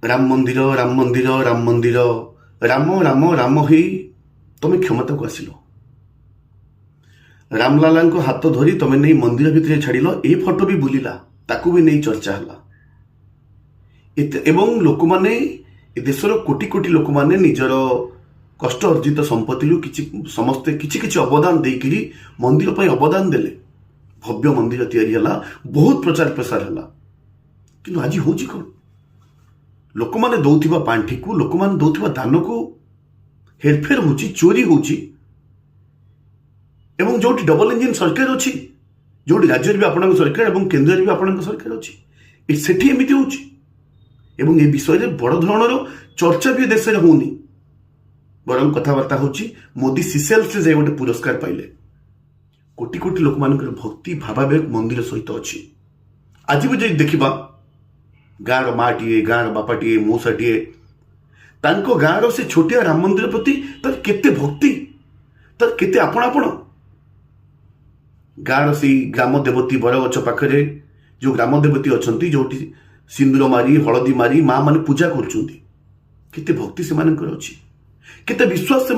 राम मंदिर राम मंदिर राम मंदिर राम राम राम ही तुम क्षमता को आसिल रामलाला को हाथ धरी तुम नहीं मंदिर भितर छाड़िल ए फोटो भी बुलिला ताकू भी नहीं चर्चा है एवं लोक माने देशर कोटी कोटी लोक माने निजर कष्ट अर्जित संपत्ति समस्ते किछि अवदान देकरी मंदिर पर अवदान देले भव्य मंदिर तैयारी है बहुत प्रचार प्रसार है कि आज हूँ कौन लोक मैंने दौथिबा पांठी को लोक मैंने दौथिबा दान को हेरफेर होची चोरी होची एवं जो डबल इंजिन सरकार अच्छी जो राज्य भी आपण सरकार और केन्द्र भी आपण सरकार अच्छी सेठी एमती होची एवं ए विषय बड़ धरणर चर्चा भी देश में होनी बर कथबार्ता होची मोदी सिसेल्स से गोटे पुरस्कार पाइले कोटी कोटी लोक मान भक्ति भावावेग मंदिर सहित अच्छी आज भी जो देखा गाँव माटीए गाँव बापाटीए मौसाटीए गाँव से छोटिया राम मंदिर प्रति तर केते भक्ति तर केते आपण गाँव से ग्राम देवती बरगछ पाखरे जो ग्राम देवती अच्छा जो सिंदूर मारी हलदी मारी माँ मैंने पूजा करते भक्ति से अच्छी केते विश्वास से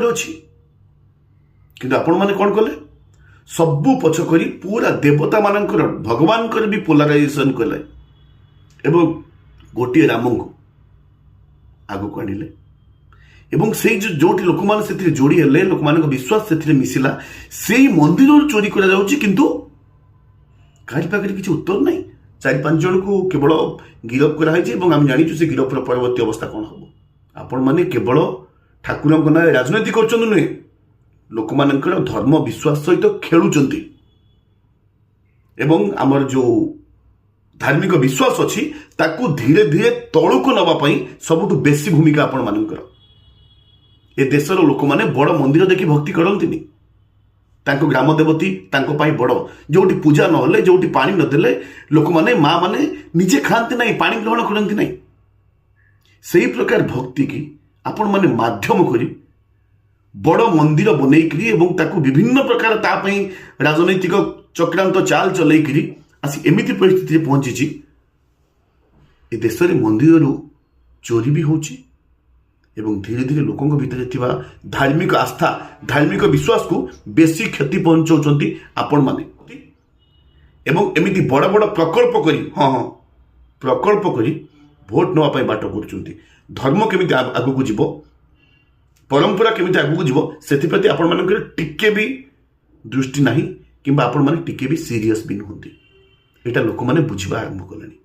अच्छी किंतु आपण मैंने कौन कले सबू पछ करी पूरा देवता मानकर भगवान भी पोलाराइजेशन कले एवं गोटे राम को आग को आनिले एवं से जो लोक मैंने जोड़ी हेले लोक मान विश्वास से मिसिला से मंदिर चोरी करा जाउची किंतु काई पाखे किसी उत्तर नहीं 4-5 जन को केवल गिरफ कराई आम जानी से गिरफ्र परवर्ती अवस्था कौन हम आपण मैंने केवल ठाकुर ना राजनीति कर नुहे लोक मान धर्म विश्वास सहित खेलुंट एवं आमर जो धार्मिक विश्वास अच्छी ताकू धीरे धीरे तलू को नवाई सबुठ बेसी भूमिका आपण मानकर ए देशर लोक मैंने बड़ मंदिर देखी भक्ति करती ग्राम देवती बड़ जो पूजा नहले जो पानी नदेले लोक मैंने माँ मैंने निजे खाती ना पानी ग्रहण करती ना से प्रकार भक्ति की आपण मैंने माध्यम करी बड़ मंदिर बनईकरी एवं ताकू विभिन्न प्रकार तापाई राजनैतिक चक्रांत चाल चलैकरी आसी एमिति परिस्थिति पहुंची ए देश में मंदिर चोरी भी होची एवं धीरे धीरे लोकों भितर थिबा धार्मिक आस्था धार्मिक विश्वास को बेसी क्षति पहुंचाउछंती आपण माने एवं एमिति बड़ बड़ प्रकल्प करी हाँ हाँ प्रकल्प करी भोट नवा बाट करुछंती धर्म केमिति आगु जीव परंपरा केमिति आगु जीव सेथिप्रति आपण मानकर टिके भी दृष्टि नाही किंबा आपण माने टिके भी सीरियस भी नहंती एटा लोक माने बुझिबा आरंभ कलेनी।